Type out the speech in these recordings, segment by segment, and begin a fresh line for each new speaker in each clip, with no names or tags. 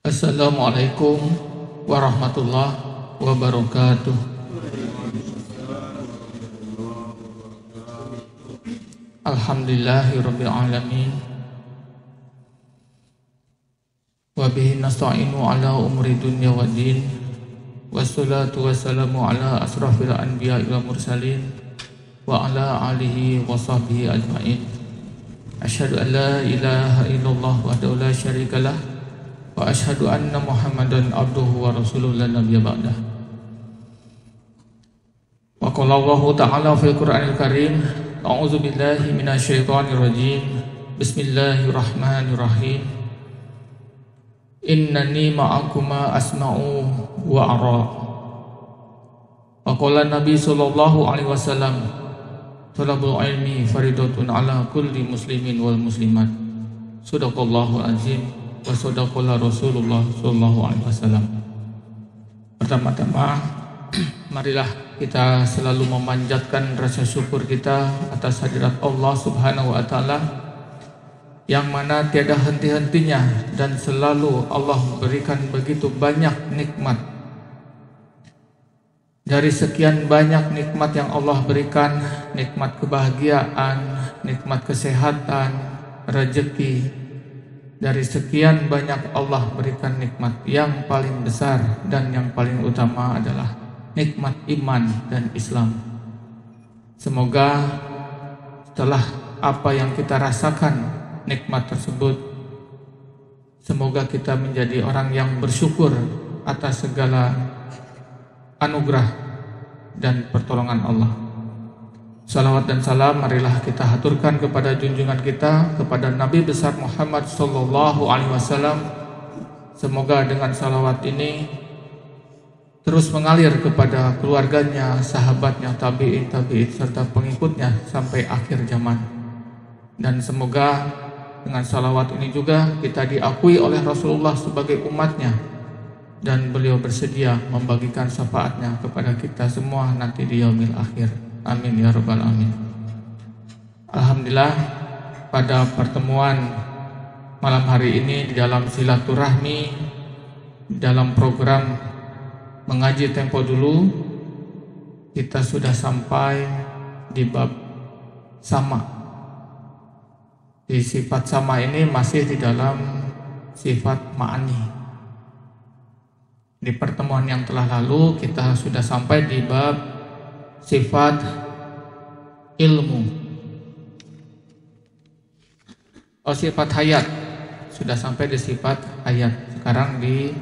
Assalamualaikum warahmatullahi wabarakatuh. Alhamdulillahirabbil alamin. Wa bihi nasta'inu ala umuri dunya waddin. Wassalatu wassalamu ala asrafil anbiya'i wal mursalin wa ala alihi wa sahbihi ajma'in. Asyhadu an la ilaha illallah wahdahu la syarikalah wa asyhadu anna Muhammadan abduhu wa rasuluhu la nabiyya ba'dah. Wa qala Allahu ta'ala fil Qur'anil Karim, a'udzu billahi minasyaitonir rajim. Bismillahirrahmanirrahim. Innani ma'akuma asma'u wa ara. Wa qala Nabi sallallahu alaihi wasallam, talabul ilmi faridatun ala kulli muslimin wal muslimat. Shadaqallahul azim wa sadaqalla Rasulullah sallallahu alaihi wasallam. Pertama-tama marilah kita selalu memanjatkan rasa syukur kita atas hadirat Allah Subhanahu wa taala yang mana tiada henti-hentinya dan selalu Allah berikan begitu banyak nikmat. Dari sekian banyak nikmat yang Allah berikan, nikmat kebahagiaan, nikmat kesehatan, rezeki, dari sekian banyak Allah berikan nikmat yang paling besar dan yang paling utama adalah nikmat iman dan Islam. Semoga setelah apa yang kita rasakan nikmat tersebut, semoga kita menjadi orang yang bersyukur atas segala anugerah dan pertolongan Allah. Salawat dan salam marilah kita haturkan kepada junjungan kita, kepada Nabi besar Muhammad sallallahu alaihi wasallam. Semoga dengan salawat ini terus mengalir kepada keluarganya, sahabatnya, tabi'in serta pengikutnya sampai akhir zaman. Dan semoga dengan salawat ini juga kita diakui oleh Rasulullah sebagai umatnya, dan beliau bersedia membagikan syafaatnya kepada kita semua nanti di yaumil akhir. Amin ya rabbal alamin. Alhamdulillah, pada pertemuan malam hari ini di dalam silaturahmi, dalam program mengaji tempo dulu, kita sudah sampai di bab sama. Di sifat sama ini masih di dalam sifat ma'ani. Di pertemuan yang telah lalu kita sudah sampai di bab sifat ilmu. Sifat hayat. Sudah sampai di sifat hayat. Sekarang di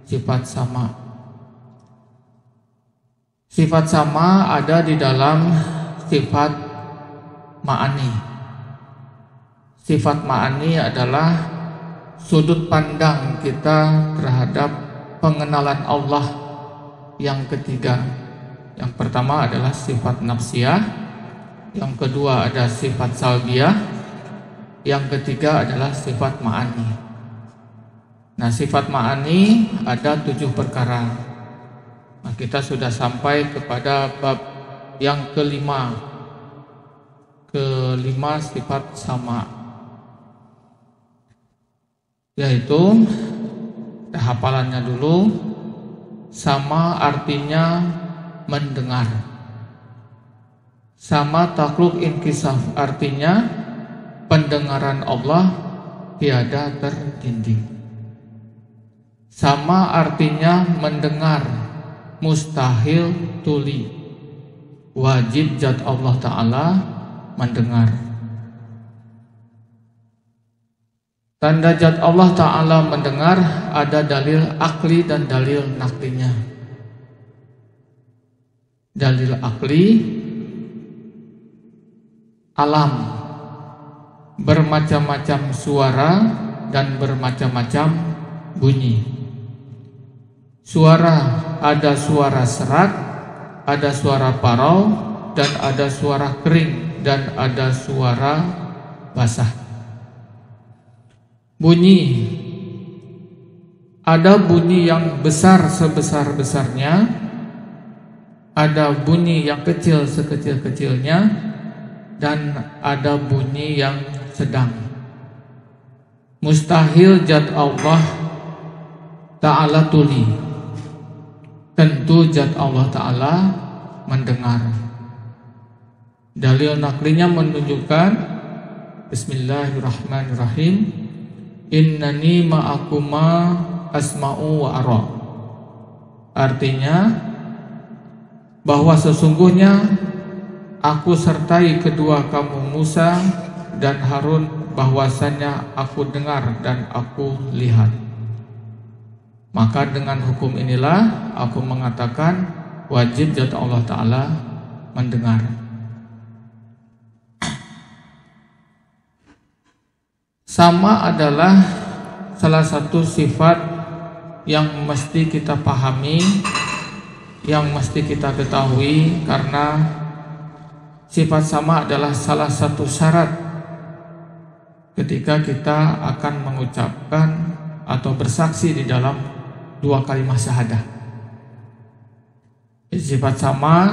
sifat sama. Sifat sama ada di dalam sifat ma'ani. Sifat ma'ani adalah sudut pandang kita terhadap pengenalan Allah yang ketiga. Yang pertama adalah sifat nafsiyah, yang kedua ada sifat salbiyah, yang ketiga adalah sifat ma'ani. Nah, sifat ma'ani ada 7 perkara. Nah, kita sudah sampai kepada bab yang kelima sifat sama, yaitu hafalannya dulu. Sama artinya mendengar. Sama takluk inkisaf artinya pendengaran Allah tiada tertindih. Sama artinya mendengar mustahil tuli, wajib zat Allah Ta'ala mendengar. Tanda zat Allah Ta'ala mendengar ada dalil akli dan dalil naklinya. Dalil akli, alam, bermacam-macam suara dan bermacam-macam bunyi. Suara, ada suara serak, ada suara parau, dan ada suara kering, dan ada suara basah. Bunyi, ada bunyi yang besar sebesar-besarnya, ada bunyi yang kecil sekecil-kecilnya, dan ada bunyi yang sedang. Mustahil zat Allah ta'ala tuli, tentu zat Allah Ta'ala mendengar. Dalil naklinya menunjukkan Bismillahirrahmanirrahim, innani ma'akuma asma'u wa ara. Artinya bahwa sesungguhnya aku sertai kedua kamu Musa dan Harun, bahwasanya aku dengar dan aku lihat. Maka dengan hukum inilah aku mengatakan wajib zat Allah Ta'ala mendengar. Sama adalah salah satu sifat yang mesti kita pahami, yang mesti kita ketahui, karena sifat sama adalah salah satu syarat ketika kita akan mengucapkan atau bersaksi di dalam dua kalimat syahadah. Sifat sama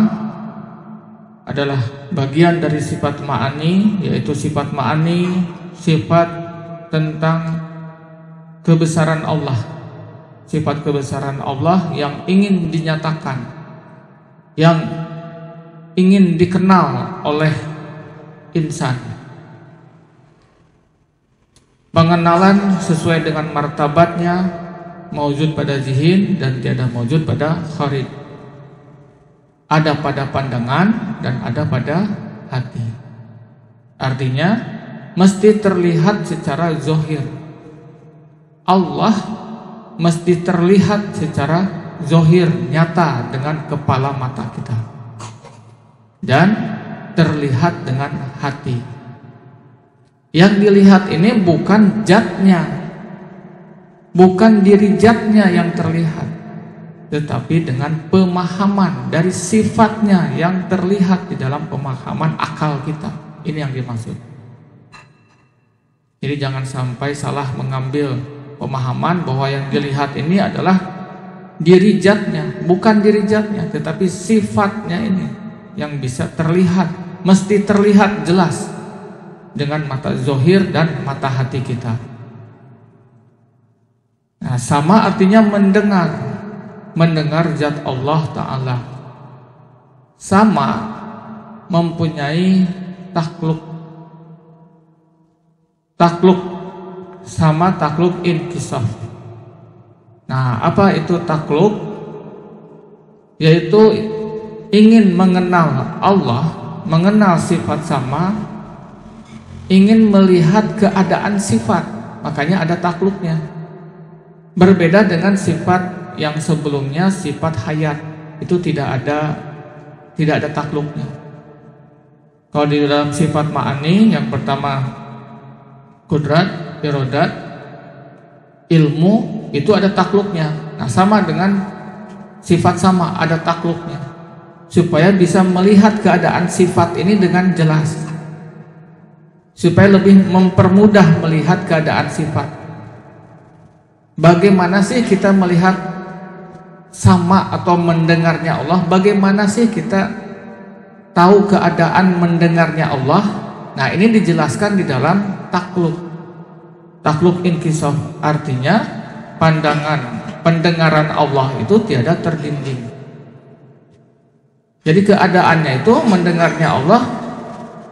adalah bagian dari sifat ma'ani, yaitu sifat ma'ani, sifat tentang kebesaran Allah, sifat kebesaran Allah yang ingin dinyatakan, yang ingin dikenal oleh insan. Pengenalan sesuai dengan martabatnya, maujud pada zihin dan tiada maujud pada kharij. Ada pada pandangan dan ada pada hati. Artinya mesti terlihat secara zahir. Allah mesti terlihat secara zahir, nyata dengan kepala mata kita, dan terlihat dengan hati. Yang dilihat ini bukan zatnya, bukan diri zatnya yang terlihat, tetapi dengan pemahaman dari sifatnya yang terlihat di dalam pemahaman akal kita. Ini yang dimaksud. Jadi jangan sampai salah mengambil pemahaman bahwa yang dilihat ini adalah diri zatnya. Bukan diri zatnya, tetapi sifatnya ini yang bisa terlihat, mesti terlihat jelas dengan mata zahir dan mata hati kita. Nah, sama artinya mendengar, mendengar zat Allah Ta'ala. Sama mempunyai takluk. Takluk sama takluk inkisaf. Nah, apa itu takluk? Yaitu ingin mengenal Allah, mengenal sifat sama, ingin melihat keadaan sifat, makanya ada takluknya. Berbeda dengan sifat yang sebelumnya, sifat hayat, itu tidak ada takluknya. Kalau di dalam sifat ma'ani, yang pertama kudrat, irodat, ilmu, itu ada takluknya. Nah, sama dengan sifat sama, ada takluknya, supaya bisa melihat keadaan sifat ini dengan jelas, supaya lebih mempermudah melihat keadaan sifat. Bagaimana sih kita melihat sama atau mendengarnya Allah? Bagaimana sih kita tahu keadaan mendengarnya Allah? Nah, ini dijelaskan di dalam takluk. Takluk inkisaf artinya pendengaran Allah itu tiada terdinding. Jadi keadaannya itu mendengarnya Allah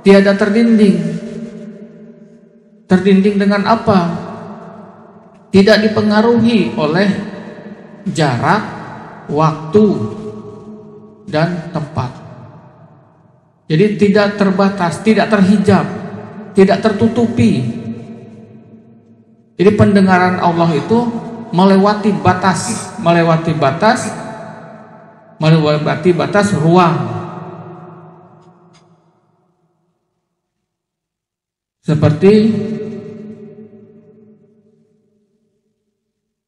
tiada terdinding. Terdinding dengan apa? Tidak dipengaruhi oleh jarak, waktu, dan tempat. Jadi tidak terbatas, tidak terhijab, tidak tertutupi. Jadi pendengaran Allah itu melewati batas ruang. Seperti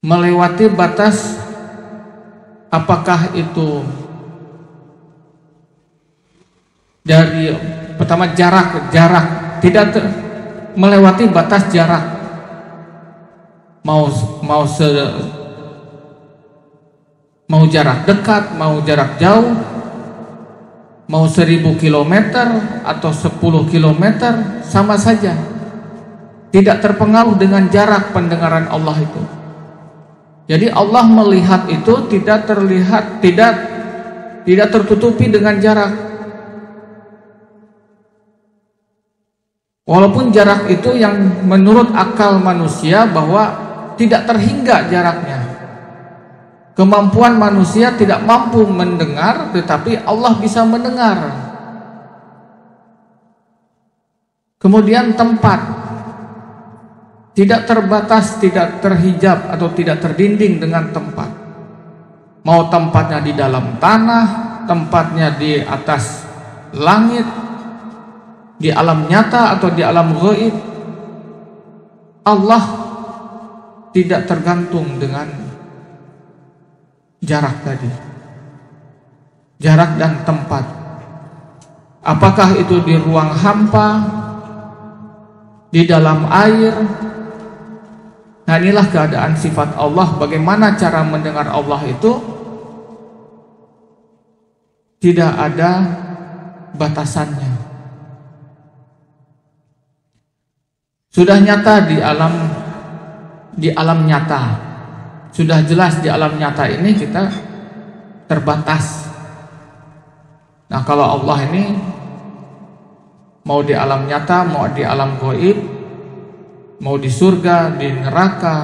melewati batas, apakah itu dari pertama jarak tidak melewati batas jarak, mau jarak dekat, mau jarak jauh, mau 1000 km atau 10 km, sama saja, tidak terpengaruh dengan jarak pendengaran Allah itu. Jadi Allah melihat itu tidak terlihat, tidak tertutupi dengan jarak. Walaupun jarak itu yang menurut akal manusia bahwa tidak terhingga jaraknya. Kemampuan manusia tidak mampu mendengar, tetapi Allah bisa mendengar. Kemudian tempat tidak terbatas, tidak terhijab atau tidak terdinding dengan tempat. Mau tempatnya di dalam tanah, tempatnya di atas langit, di alam nyata atau di alam gaib, Allah tidak tergantung dengan jarak tadi. Jarak dan tempat. Apakah itu di ruang hampa, di dalam air? Nah, inilah keadaan sifat Allah. Bagaimana cara mendengar Allah itu tidak ada batasannya. Sudah nyata di alam nyata. Sudah jelas di alam nyata ini kita terbatas. Nah, kalau Allah ini mau di alam nyata, mau di alam gaib, mau di surga, di neraka,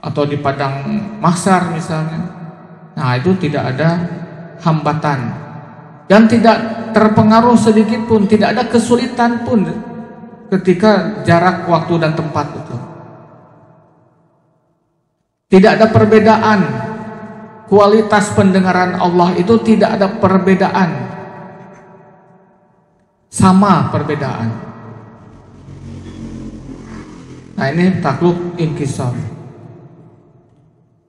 atau di padang mahsyar misalnya. Nah, itu tidak ada hambatan dan tidak terpengaruh sedikit pun, tidak ada kesulitan pun ketika jarak, waktu dan tempat itu. Tidak ada perbedaan. Kualitas pendengaran Allah itu tidak ada perbedaan. Sama perbedaan. Nah, ini takluk inkisar.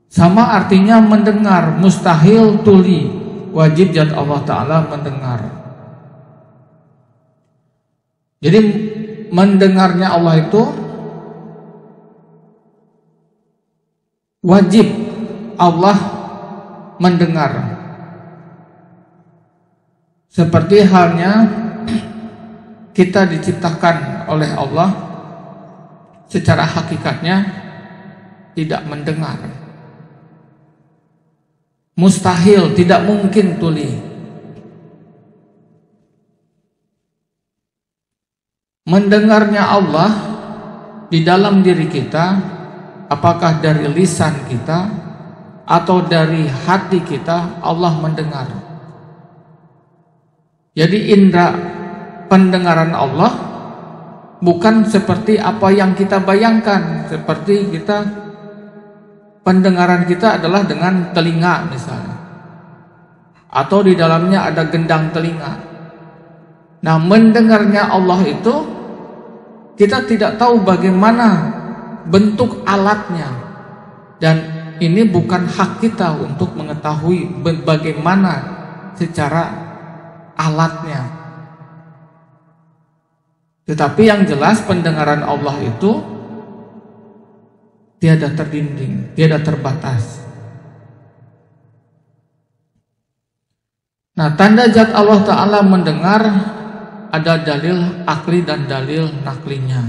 Sama artinya mendengar, mustahil tuli, wajib zat Allah Ta'ala mendengar. Jadi mendengarnya Allah itu wajib Allah mendengar. Seperti halnya kita diciptakan oleh Allah secara hakikatnya tidak mendengar. Mustahil, tidak mungkin tuli. Mendengarnya Allah di dalam diri kita, apakah dari lisan kita atau dari hati kita, Allah mendengar. Jadi indera pendengaran Allah bukan seperti apa yang kita bayangkan. Seperti pendengaran kita adalah dengan telinga misalnya, atau di dalamnya ada gendang telinga. Nah, mendengarnya Allah itu kita tidak tahu bagaimana bentuk alatnya, dan ini bukan hak kita untuk mengetahui bagaimana secara alatnya. Tetapi yang jelas pendengaran Allah itu tiada terdinding, tiada terbatas. Nah, tanda zat Allah Ta'ala mendengar ada dalil akli dan dalil naklinya.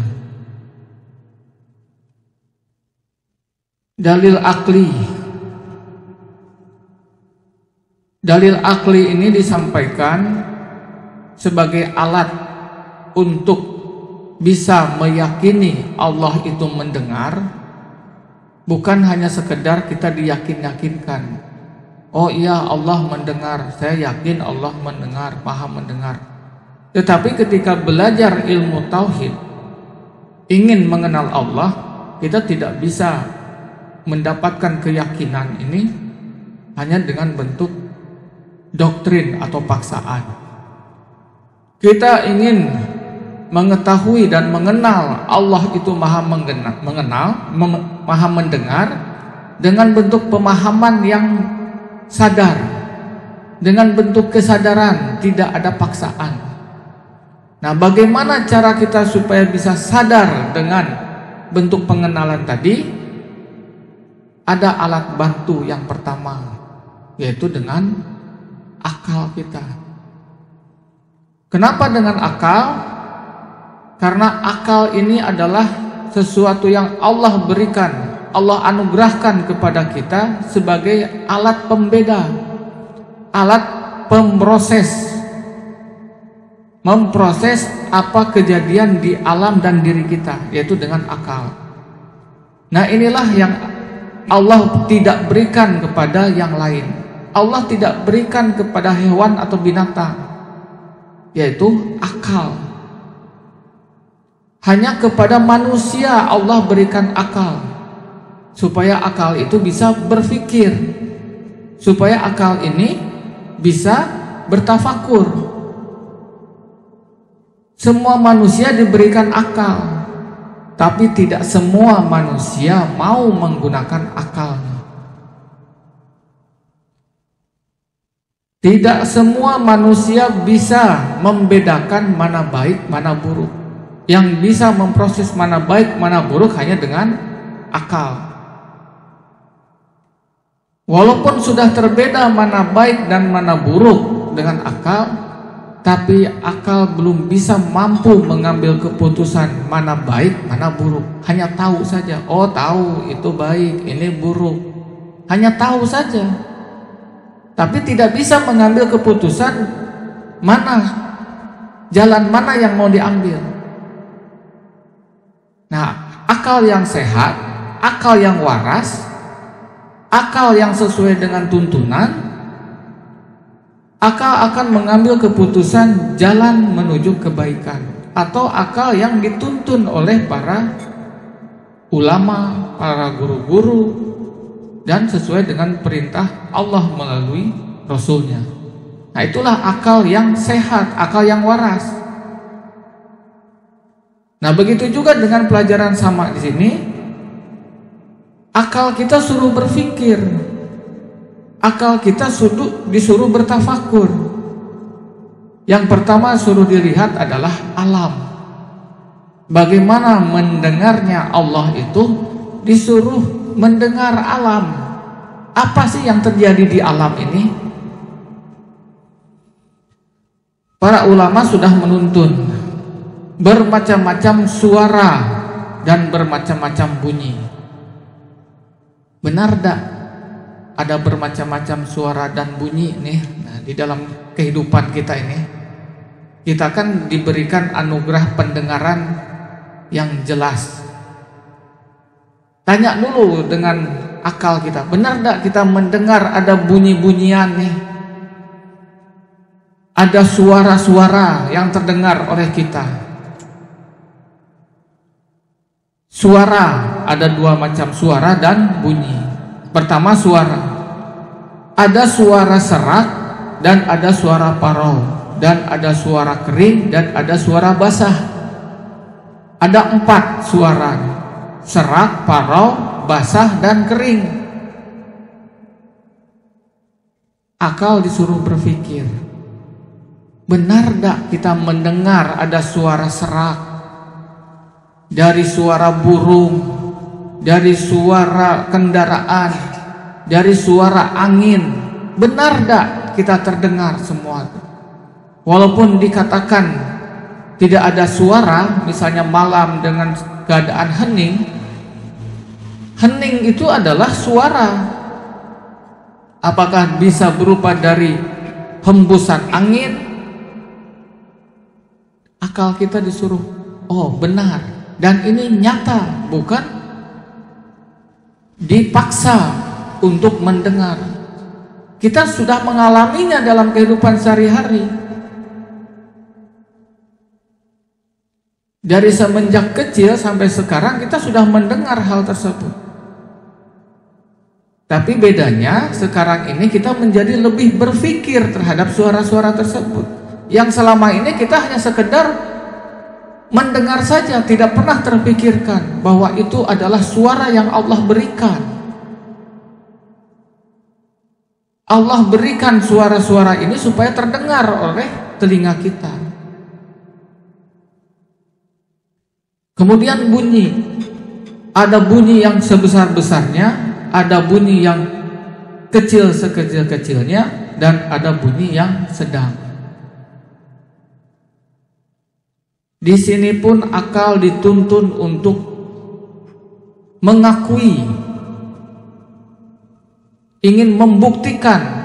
Dalil akli ini disampaikan sebagai alat untuk bisa meyakini Allah itu mendengar, bukan hanya sekedar kita diyakinkan. Oh iya, Allah mendengar, saya yakin Allah mendengar, paham mendengar. Tetapi ketika belajar ilmu tauhid, ingin mengenal Allah, kita tidak bisa mendapatkan keyakinan ini hanya dengan bentuk doktrin atau paksaan. Kita ingin mengetahui dan mengenal Allah itu maha mendengar dengan bentuk pemahaman yang sadar, dengan bentuk kesadaran, tidak ada paksaan. Nah, bagaimana cara kita supaya bisa sadar dengan bentuk pengenalan tadi? Ada alat bantu yang pertama, yaitu dengan akal kita. Kenapa dengan akal? Karena akal ini adalah sesuatu yang Allah berikan Allah anugerahkan kepada kita sebagai alat pembeda, alat pemproses, memproses apa kejadian di alam dan diri kita, yaitu dengan akal. Nah, inilah yang Allah tidak berikan kepada yang lain. Allah tidak berikan kepada hewan atau binatang, yaitu akal. Hanya kepada manusia Allah berikan akal, supaya akal itu bisa berpikir, supaya akal ini bisa bertafakur. Semua manusia diberikan akal, tapi tidak semua manusia mau menggunakan akalnya. Tidak semua manusia bisa membedakan mana baik, mana buruk. Yang bisa memproses mana baik, mana buruk hanya dengan akal. Walaupun sudah terbeda mana baik dan mana buruk dengan akal, tapi akal belum bisa mampu mengambil keputusan mana baik, mana buruk. Hanya tahu saja, oh tahu itu baik, ini buruk. Hanya tahu saja, tapi tidak bisa mengambil keputusan mana, jalan mana yang mau diambil. Nah, akal yang sehat, akal yang waras, akal yang sesuai dengan tuntunan, akal akan mengambil keputusan jalan menuju kebaikan, atau akal yang dituntun oleh para ulama, para guru-guru, dan sesuai dengan perintah Allah melalui Rasulnya. Nah, itulah akal yang sehat, akal yang waras. Nah, begitu juga dengan pelajaran sama di sini. Akal kita suruh berpikir, akal kita disuruh bertafakur. Yang pertama suruh dilihat adalah alam. Bagaimana mendengarnya Allah itu disuruh mendengar alam. Apa sih yang terjadi di alam ini? Para ulama sudah menuntun bermacam-macam suara dan bermacam-macam bunyi. Benar tak ada bermacam-macam suara dan bunyi nih? Nah, di dalam kehidupan kita ini, kita kan diberikan anugerah pendengaran yang jelas. Tanya dulu dengan akal kita, benar tak kita mendengar ada bunyi-bunyian nih? Ada suara-suara yang terdengar oleh kita. Suara, ada dua macam suara dan bunyi. Pertama suara, ada suara serak dan ada suara parau, dan ada suara kering dan ada suara basah. Ada 4 suara: serak, parau, basah, dan kering. Akal disuruh berpikir, benar tak kita mendengar ada suara serak, dari suara burung, dari suara kendaraan, dari suara angin? Benar tak kita terdengar semua itu? Walaupun dikatakan tidak ada suara, misalnya malam dengan keadaan hening, hening itu adalah suara. Apakah bisa berupa dari hembusan angin? Akal kita disuruh, oh benar, dan ini nyata, bukan dipaksa untuk mendengar. Kita sudah mengalaminya dalam kehidupan sehari-hari. Dari semenjak kecil sampai sekarang kita sudah mendengar hal tersebut. Tapi bedanya sekarang ini kita menjadi lebih berpikir terhadap suara-suara tersebut. Yang selama ini kita hanya sekedar mendengar saja, tidak pernah terpikirkan bahwa itu adalah suara yang Allah berikan. Allah berikan suara-suara ini supaya terdengar oleh telinga kita. Kemudian bunyi, ada bunyi yang sebesar-besarnya, ada bunyi yang kecil sekecil-kecilnya, dan ada bunyi yang sedang. Di sini pun akal dituntun untuk mengakui, ingin membuktikan.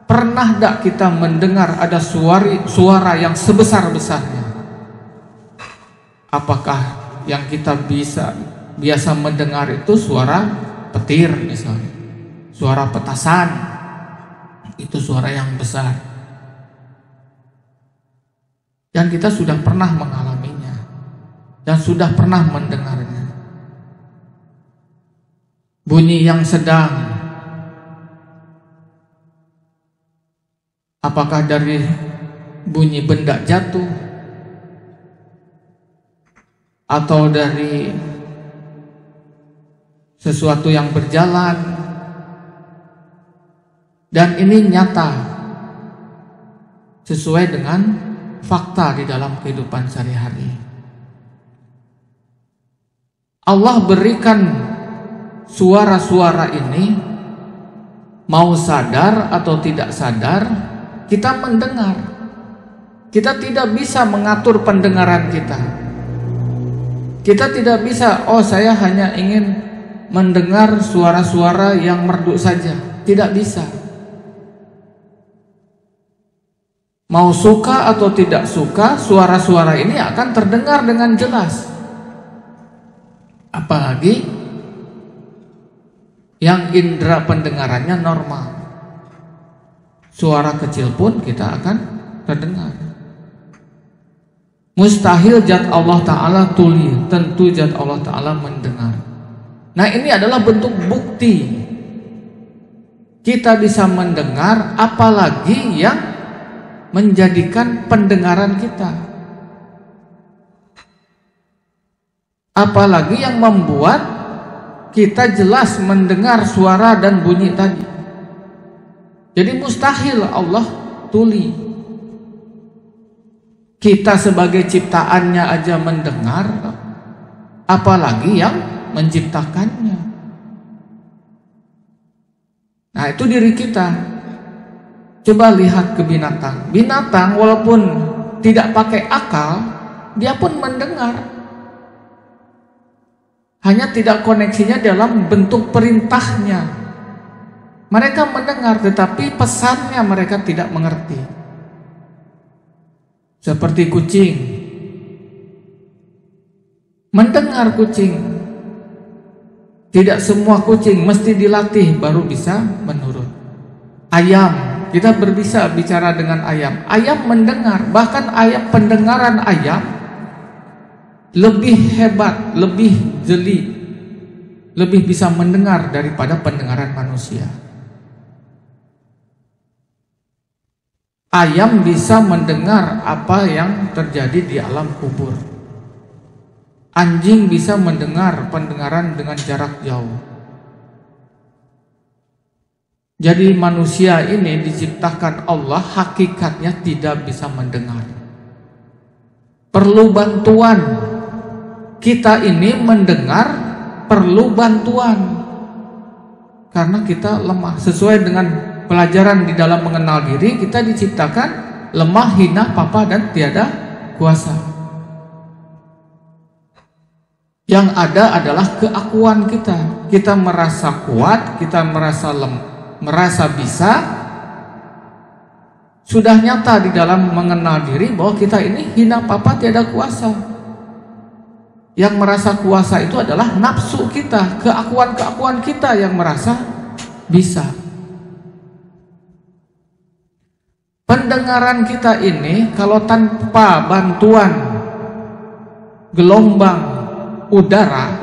Pernah tidak kita mendengar ada suara yang sebesar-besarnya? Apakah yang kita biasa mendengar itu suara petir misalnya, suara petasan, itu suara yang besar. Dan kita sudah pernah mengalaminya dan sudah pernah mendengarnya. Bunyi yang sedang, apakah dari bunyi benda jatuh atau dari sesuatu yang berjalan, dan ini nyata sesuai dengan fakta di dalam kehidupan sehari-hari. Allah berikan suara-suara ini, mau sadar atau tidak sadar, kita mendengar. Kita tidak bisa mengatur pendengaran kita. Kita tidak bisa, oh saya hanya ingin mendengar suara-suara yang merdu saja. Tidak bisa. Mau suka atau tidak suka, suara-suara ini akan terdengar dengan jelas. Apalagi yang indera pendengarannya normal. Suara kecil pun kita akan terdengar. Mustahil zat Allah Ta'ala tuli, tentu zat Allah Ta'ala mendengar. Nah, ini adalah bentuk bukti kita bisa mendengar, apalagi yang menjadikan pendengaran kita, apalagi yang membuat kita jelas mendengar suara dan bunyi tadi. Jadi mustahil Allah tuli. Kita sebagai ciptaannya aja mendengar, apalagi yang menciptakannya. Nah, itu diri kita. Coba lihat ke binatang. Binatang walaupun tidak pakai akal, dia pun mendengar. Hanya tidak koneksinya dalam bentuk perintahnya. Mereka mendengar, tetapi pesannya mereka tidak mengerti. Seperti kucing. Mendengar kucing. Tidak semua kucing mesti dilatih baru bisa menurut. Ayam, kita bisa bicara dengan ayam. Ayam mendengar, bahkan pendengaran ayam lebih hebat, lebih jeli, lebih bisa mendengar daripada pendengaran manusia. Ayam bisa mendengar apa yang terjadi di alam kubur. Anjing bisa mendengar pendengaran dengan jarak jauh. Jadi manusia ini diciptakan Allah hakikatnya tidak bisa mendengar. Perlu bantuan. Kita ini mendengar perlu bantuan. Karena kita lemah. Sesuai dengan pelajaran di dalam mengenal diri, kita diciptakan lemah, hina, papa, dan tiada kuasa. Yang ada adalah keakuan kita. Kita merasa kuat, kita merasa bisa. Sudah nyata di dalam mengenal diri bahwa kita ini hina, papa, tiada kuasa. Yang merasa kuasa itu adalah nafsu kita, keakuan-keakuan kita yang merasa bisa. Pendengaran kita ini kalau tanpa bantuan gelombang udara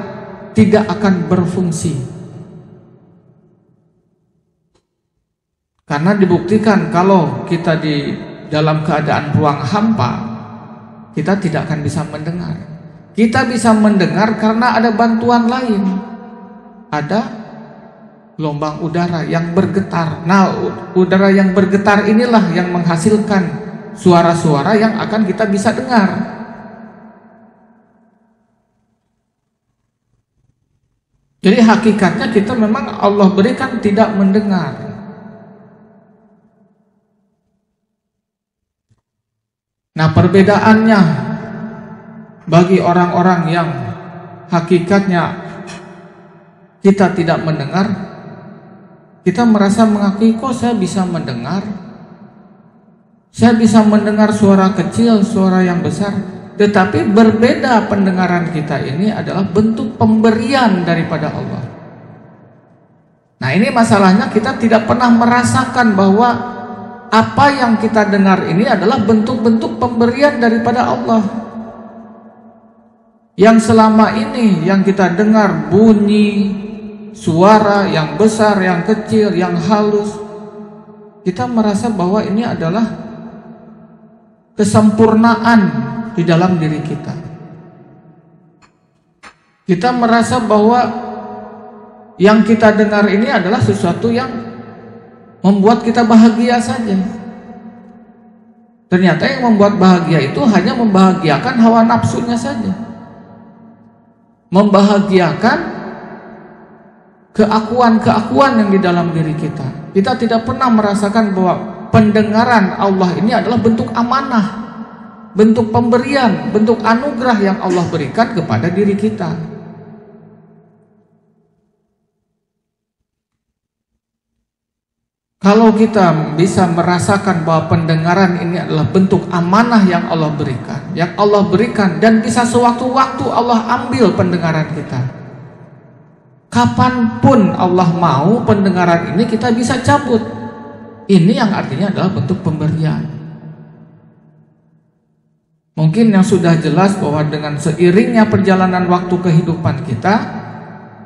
tidak akan berfungsi. Karena dibuktikan kalau kita di dalam keadaan ruang hampa, kita tidak akan bisa mendengar. Kita bisa mendengar karena ada bantuan lain. Ada gelombang udara yang bergetar. Nah, udara yang bergetar inilah yang menghasilkan suara-suara yang akan kita bisa dengar. Jadi hakikatnya kita memang Allah berikan tidak mendengar. Nah, perbedaannya bagi orang-orang yang hakikatnya kita tidak mendengar, kita merasa mengakui, kok saya bisa mendengar, saya bisa mendengar suara kecil, suara yang besar. Tetapi berbeda pendengaran kita ini adalah bentuk pemberian daripada Allah. Nah, ini masalahnya, kita tidak pernah merasakan bahwa apa yang kita dengar ini adalah bentuk-bentuk pemberian daripada Allah. Yang selama ini yang kita dengar bunyi, suara yang besar, yang kecil, yang halus, kita merasa bahwa ini adalah kesempurnaan di dalam diri kita. Kita merasa bahwa yang kita dengar ini adalah sesuatu yang membuat kita bahagia saja. Ternyata yang membuat bahagia itu hanya membahagiakan hawa nafsunya saja, membahagiakan keakuan-keakuan yang di dalam diri kita. Kita tidak pernah merasakan bahwa pendengaran Allah ini adalah bentuk amanah, bentuk pemberian, bentuk anugerah yang Allah berikan kepada diri kita. Kalau kita bisa merasakan bahwa pendengaran ini adalah bentuk amanah yang Allah berikan, dan bisa sewaktu-waktu Allah ambil pendengaran kita. Kapanpun Allah mau pendengaran ini kita bisa cabut. Ini yang artinya adalah bentuk pemberian. Mungkin yang sudah jelas bahwa dengan seiringnya perjalanan waktu kehidupan kita,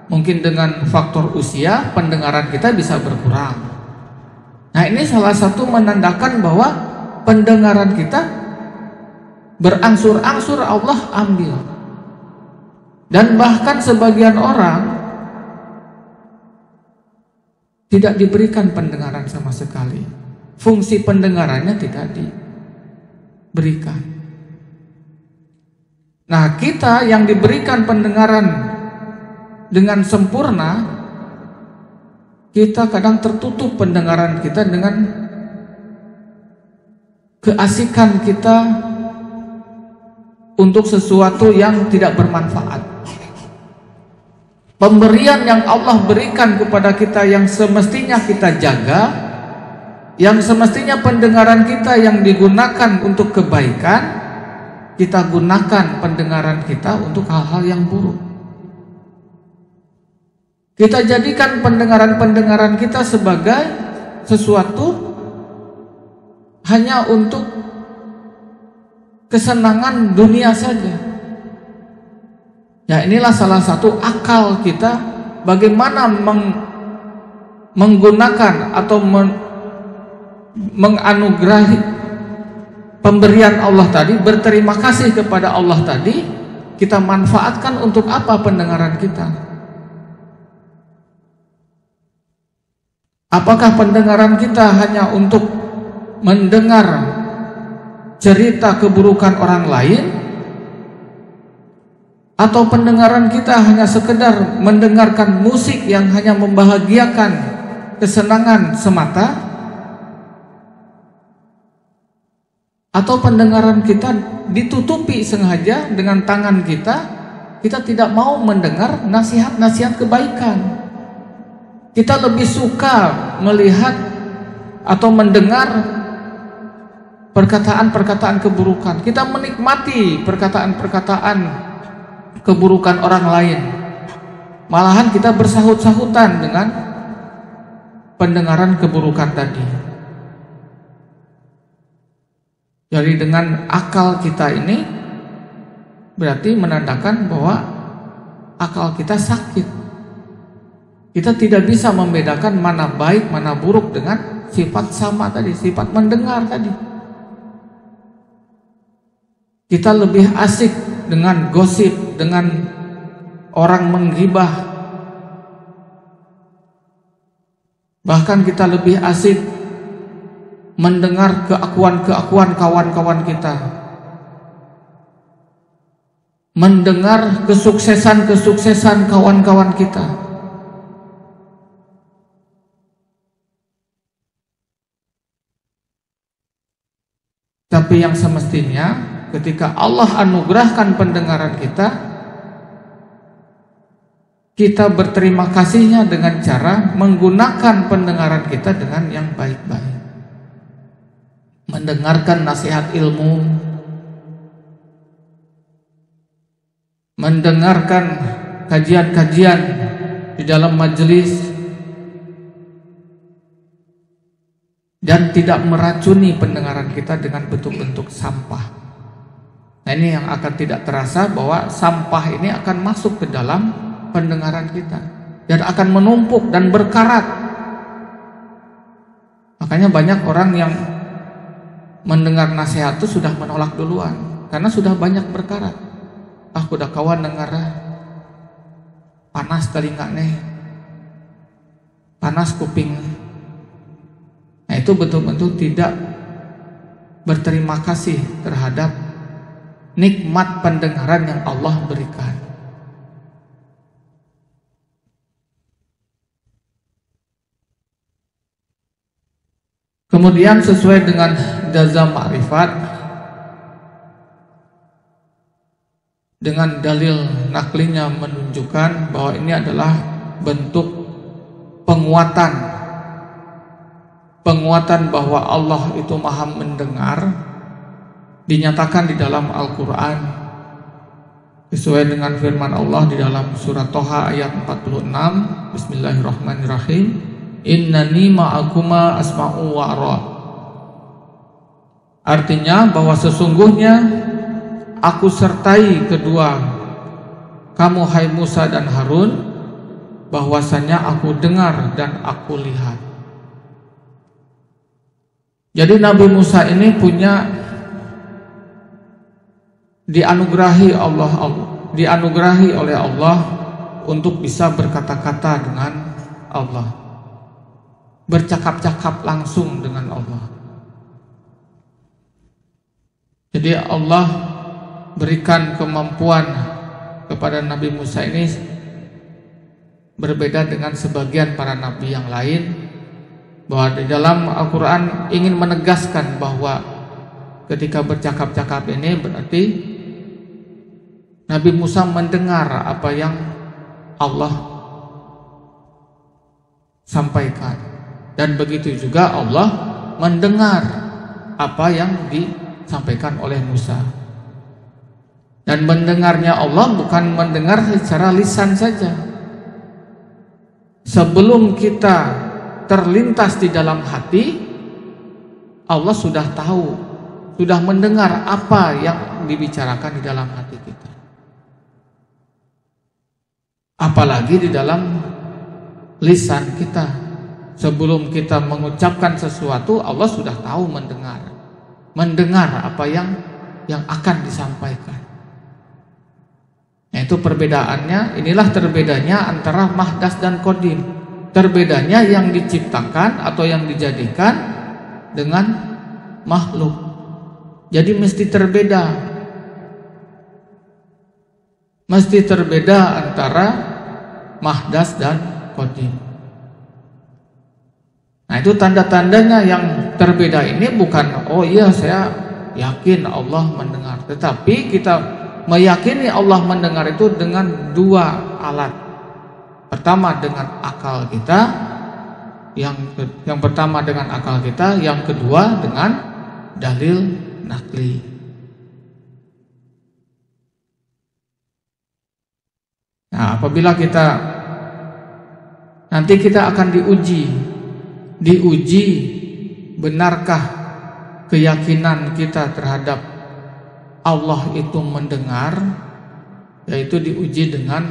mungkin dengan faktor usia, pendengaran kita bisa berkurang. Nah, ini salah satu menandakan bahwa pendengaran kita berangsur-angsur Allah ambil. Dan bahkan sebagian orang tidak diberikan pendengaran sama sekali. Fungsi pendengarannya tidak diberikan. Nah, kita yang diberikan pendengaran dengan sempurna, kita kadang tertutup pendengaran kita dengan keasikan kita untuk sesuatu yang tidak bermanfaat. Pemberian yang Allah berikan kepada kita yang semestinya kita jaga, yang semestinya pendengaran kita yang digunakan untuk kebaikan, kita gunakan pendengaran kita untuk hal-hal yang buruk. Kita jadikan pendengaran-pendengaran kita sebagai sesuatu hanya untuk kesenangan dunia saja. Ya, inilah salah satu akal kita bagaimana menggunakan atau menganugerahi pemberian Allah tadi, berterima kasih kepada Allah tadi, kita manfaatkan untuk apa pendengaran kita? Apakah pendengaran kita hanya untuk mendengar cerita keburukan orang lain? Atau pendengaran kita hanya sekedar mendengarkan musik yang hanya membahagiakan kesenangan semata? Atau pendengaran kita ditutupi sengaja dengan tangan kita, kita tidak mau mendengar nasihat-nasihat kebaikan. Kita lebih suka melihat atau mendengar perkataan-perkataan keburukan. Kita menikmati perkataan-perkataan keburukan orang lain. Malahan kita bersahut-sahutan dengan pendengaran keburukan tadi. Jadi dengan akal kita ini berarti menandakan bahwa akal kita sakit. Kita tidak bisa membedakan mana baik, mana buruk dengan sifat sama tadi, sifat mendengar tadi. Kita lebih asik dengan gosip, dengan orang menggibah. Bahkan kita lebih asik mendengar keakuan-keakuan kawan-kawan kita, mendengar kesuksesan-kesuksesan kawan-kawan kita. Tapi yang semestinya ketika Allah anugerahkan pendengaran kita, kita berterima kasihnya dengan cara menggunakan pendengaran kita dengan yang baik-baik. Mendengarkan nasihat ilmu, mendengarkan kajian-kajian di dalam majelis, dan tidak meracuni pendengaran kita dengan bentuk-bentuk sampah. Nah, ini yang akan tidak terasa bahwa sampah ini akan masuk ke dalam pendengaran kita dan akan menumpuk dan berkarat. Makanya banyak orang yang mendengar nasihat itu sudah menolak duluan karena sudah banyak berkarat. Aku udah kawan dengar panas telinga nih, panas kuping. Nah, itu betul-betul tidak berterima kasih terhadap nikmat pendengaran yang Allah berikan. Kemudian sesuai dengan jaza ma'rifat, dengan dalil naklinya menunjukkan bahwa ini adalah bentuk penguatan bahwa Allah itu maha mendengar, dinyatakan di dalam Al-Quran sesuai dengan firman Allah di dalam surat Toha ayat 46. Bismillahirrahmanirrahim. Innani ma'akuma asma'u wa ara. Artinya bahwa sesungguhnya aku sertai kedua kamu hai Musa dan Harun, bahwasanya aku dengar dan aku lihat. Jadi Nabi Musa ini punya dianugerahi oleh Allah untuk bisa berkata-kata dengan Allah, bercakap-cakap langsung dengan Allah. Jadi Allah berikan kemampuan kepada Nabi Musa ini berbeda dengan sebagian para nabi yang lain, bahwa di dalam Al-Quran ingin menegaskan bahwa ketika bercakap-cakap ini berarti Nabi Musa mendengar apa yang Allah sampaikan, dan begitu juga Allah mendengar apa yang disampaikan oleh Musa. Dan mendengarnya Allah bukan mendengar secara lisan saja. Sebelum kita terlintas di dalam hati, Allah sudah tahu, sudah mendengar apa yang dibicarakan di dalam hati kita. Apalagi di dalam lisan kita. Sebelum kita mengucapkan sesuatu, Allah sudah tahu, mendengar apa yang akan disampaikan. Nah, itu perbedaannya. Inilah terbedanya antara mahdas dan qadim. Terbedanya yang diciptakan atau yang dijadikan dengan makhluk. Jadi mesti terbeda. Mesti terbeda antara mahdas dan qadim. Nah, itu tanda-tandanya yang terbeda ini bukan oh iya saya yakin Allah mendengar, tetapi kita meyakini Allah mendengar itu dengan dua alat. Pertama dengan akal kita, yang pertama dengan akal kita, yang kedua dengan dalil nakli. Nah, apabila nanti kita akan diuji benarkah keyakinan kita terhadap Allah itu mendengar, yaitu diuji dengan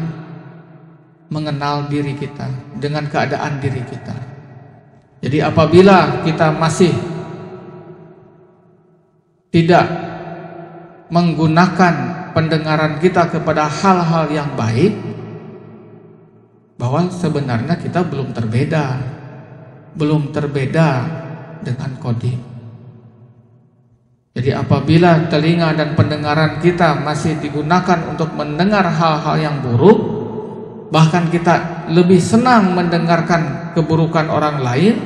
mengenal diri kita, dengan keadaan diri kita. Jadi apabila kita masih tidak menggunakan pendengaran kita kepada hal-hal yang baik, bahwa sebenarnya kita belum terbeda dengan qadim. Jadi apabila telinga dan pendengaran kita masih digunakan untuk mendengar hal-hal yang buruk, bahkan kita lebih senang mendengarkan keburukan orang lain,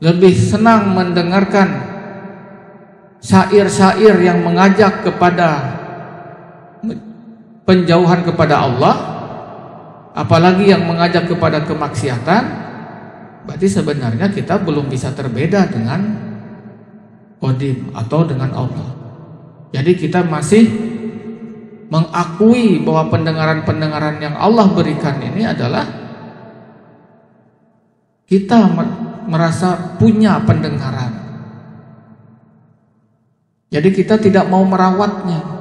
lebih senang mendengarkan syair-syair yang mengajak kepada penjauhan kepada Allah, apalagi yang mengajak kepada kemaksiatan, berarti sebenarnya kita belum bisa terbeda dengan Qadim atau dengan Allah. Jadi kita masih mengakui bahwa pendengaran-pendengaran yang Allah berikan ini adalah kita merasa punya pendengaran. Jadi kita tidak mau merawatnya.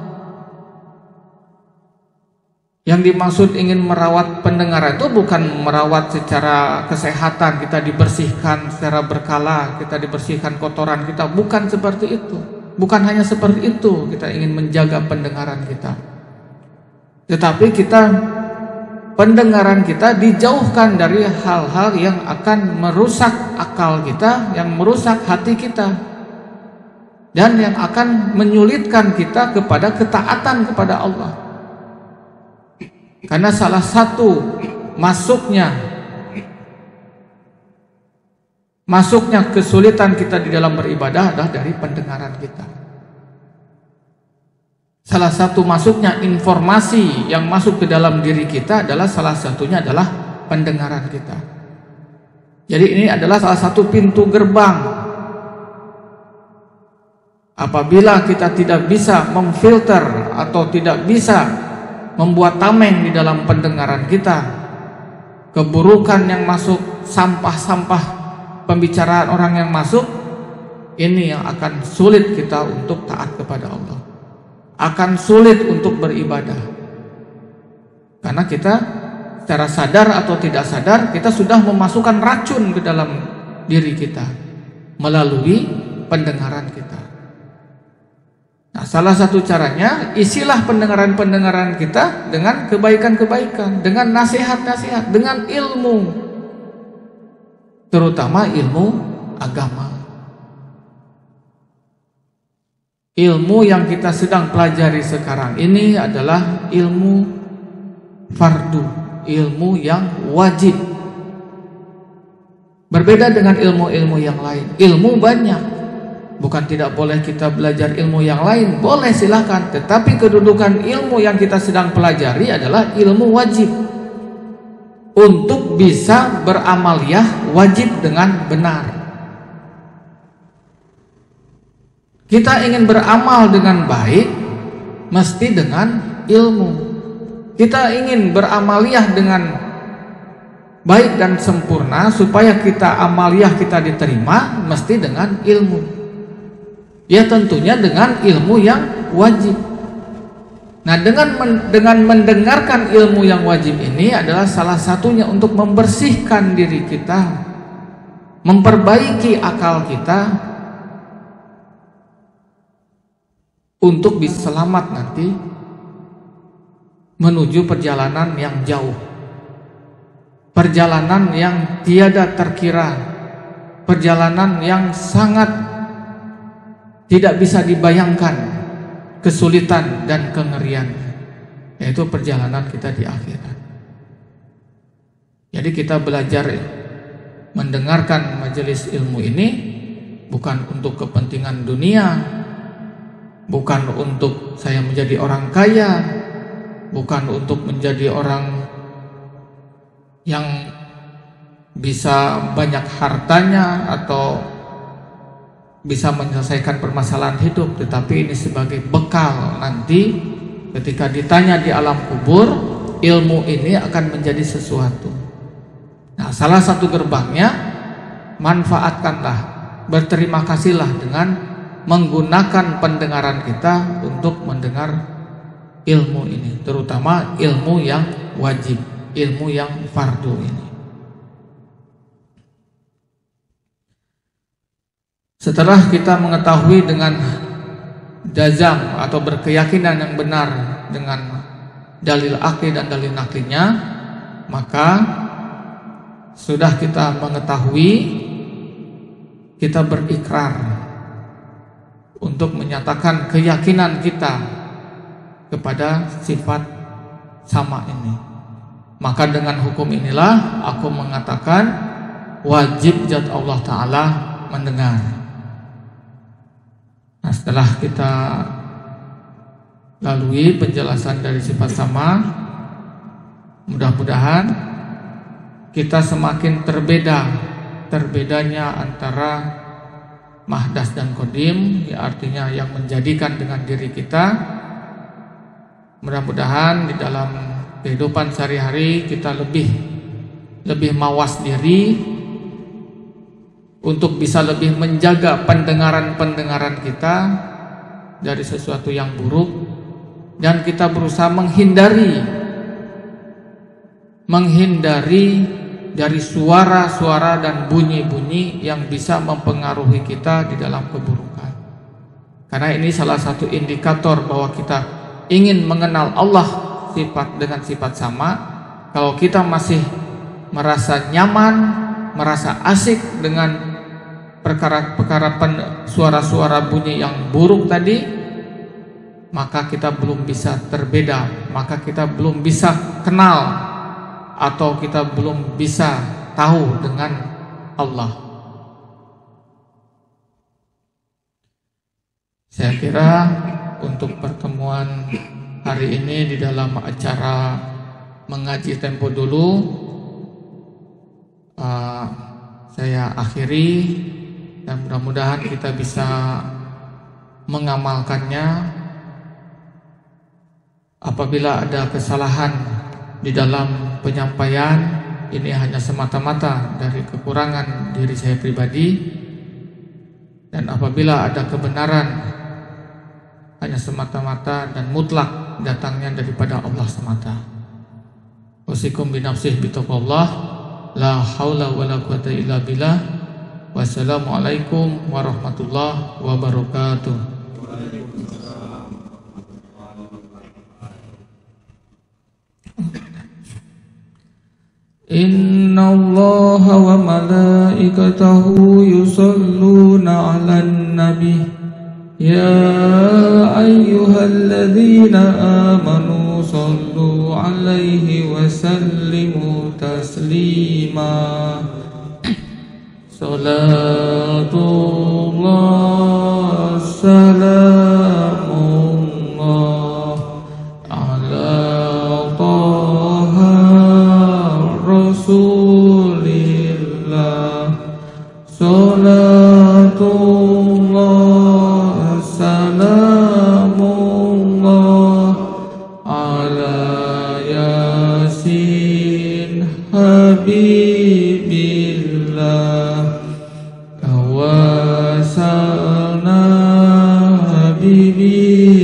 Yang dimaksud ingin merawat pendengaran itu bukan merawat secara kesehatan, kita dibersihkan secara berkala, kita dibersihkan kotoran kita, bukan seperti itu. Bukan hanya seperti itu kita ingin menjaga pendengaran kita. Tetapi pendengaran kita dijauhkan dari hal-hal yang akan merusak akal kita, yang merusak hati kita, dan yang akan menyulitkan kita kepada ketaatan kepada Allah. Karena salah satu masuknya kesulitan kita di dalam beribadah adalah dari pendengaran kita. Salah satu masuknya informasi yang masuk ke dalam diri kita adalah salah satunya adalah pendengaran kita. Jadi ini adalah salah satu pintu gerbang. Apabila kita tidak bisa memfilter atau tidak bisa membuat tameng di dalam pendengaran kita, keburukan yang masuk, sampah-sampah pembicaraan orang yang masuk, ini yang akan sulit kita untuk taat kepada Allah, akan sulit untuk beribadah. Karena kita secara sadar atau tidak sadar, kita sudah memasukkan racun ke dalam diri kita melalui pendengaran kita. Nah, salah satu caranya, isilah pendengaran-pendengaran kita dengan kebaikan-kebaikan, dengan nasihat-nasihat, dengan ilmu, terutama ilmu agama. Ilmu yang kita sedang pelajari sekarang ini adalah ilmu fardu, ilmu yang wajib. Berbeda dengan ilmu-ilmu yang lain. Ilmu banyak. Bukan tidak boleh kita belajar ilmu yang lain, boleh silahkan. Tetapi kedudukan ilmu yang kita sedang pelajari adalah ilmu wajib. Untuk bisa beramaliyah wajib dengan benar. Kita ingin beramal dengan baik, mesti dengan ilmu. Kita ingin beramaliyah dengan baik dan sempurna, supaya kita amaliyah kita diterima, mesti dengan ilmu. Ya tentunya dengan ilmu yang wajib. Nah, dengan mendengarkan ilmu yang wajib ini adalah salah satunya untuk membersihkan diri kita, memperbaiki akal kita, untuk bisa selamat nanti menuju perjalanan yang jauh, perjalanan yang tiada terkira, perjalanan yang sangat tidak bisa dibayangkan kesulitan dan kengerian, yaitu perjalanan kita di akhirat. Jadi kita belajar mendengarkan majelis ilmu ini bukan untuk kepentingan dunia, bukan untuk saya menjadi orang kaya, bukan untuk menjadi orang yang bisa banyak hartanya atau bisa menyelesaikan permasalahan hidup, tetapi ini sebagai bekal nanti ketika ditanya di alam kubur, ilmu ini akan menjadi sesuatu. Nah, salah satu gerbangnya, manfaatkanlah, berterima kasihlah dengan menggunakan pendengaran kita untuk mendengar ilmu ini, terutama ilmu yang wajib, ilmu yang fardu ini. Setelah kita mengetahui dengan jazam atau berkeyakinan yang benar dengan dalil akli dan dalil naklinya, maka sudah kita mengetahui, kita berikrar untuk menyatakan keyakinan kita kepada sifat sama ini. Maka dengan hukum inilah aku mengatakan wajib zat Allah Ta'ala mendengar. Nah, setelah kita lalui penjelasan dari sifat sama, Mudah-mudahan kita semakin terbedanya antara mahdas dan qadim, ya artinya yang menjadikan dengan diri kita. Mudah-mudahan di dalam kehidupan sehari-hari kita lebih mawas diri untuk bisa lebih menjaga pendengaran kita dari sesuatu yang buruk, dan kita berusaha menghindari dari suara-suara dan bunyi-bunyi yang bisa mempengaruhi kita di dalam keburukan. Karena ini salah satu indikator bahwa kita ingin mengenal Allah dengan sifat sama. Kalau kita masih merasa nyaman, merasa asik dengan perkara-perkara suara-suara bunyi yang buruk tadi, maka kita belum bisa terbeda, maka kita belum bisa kenal atau kita belum bisa tahu dengan Allah. Saya kira untuk pertemuan hari ini di dalam acara mengaji tempo dulu saya akhiri, dan mudah-mudahan kita bisa mengamalkannya. Apabila ada kesalahan di dalam penyampaian, ini hanya semata-mata dari kekurangan diri saya pribadi, dan apabila ada kebenaran hanya semata-mata dan mutlak datangnya daripada Allah semata. Wasikum binafsih bitaqallah, la haula wala quwata illa billah. Wassalamualaikum warahmatullahi wabarakatuh. Inna Allaha wa malaikatahu yusalluna 'alan nabi ya ayyuhalladzina amanu sallu 'alaihi wa sallimu taslima. Salatullah salamullah ala Rasulillah. Salatullah salamullah ala Yasin Habibillah. Tawasalna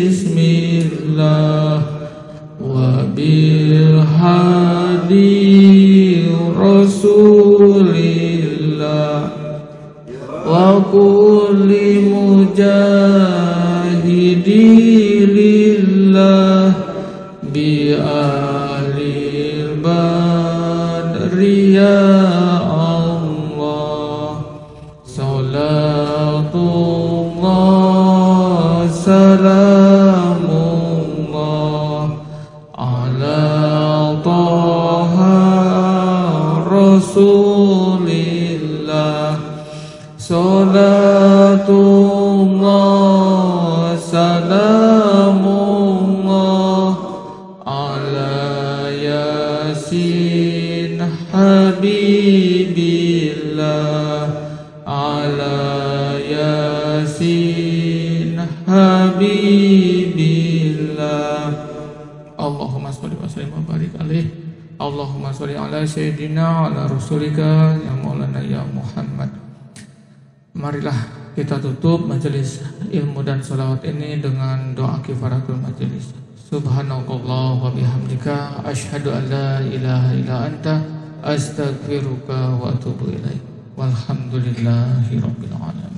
bismillah wa bil hadi Rasulillah wa kulli mujahidi lillah bi alil badri ya Allah. Salatullah salamullah ala Taha Rasulillah. Salatullah salamullah ala Yasin Habibillah. Ala Yasin Habibillah. Allahumma sholli wa sallim wa barik alaih. Allahumma sholli ala sayyidina ala rasulika ya maulana ya Muhammad. Marilah kita tutup majelis ilmu dan salawat ini dengan doa kifaratul majelis. Subhanallah wa bihamdika asyhadu an la ilaha illa anta astaghfiruka wa atubu ilaik. Walhamdulillahi rabbil alamin.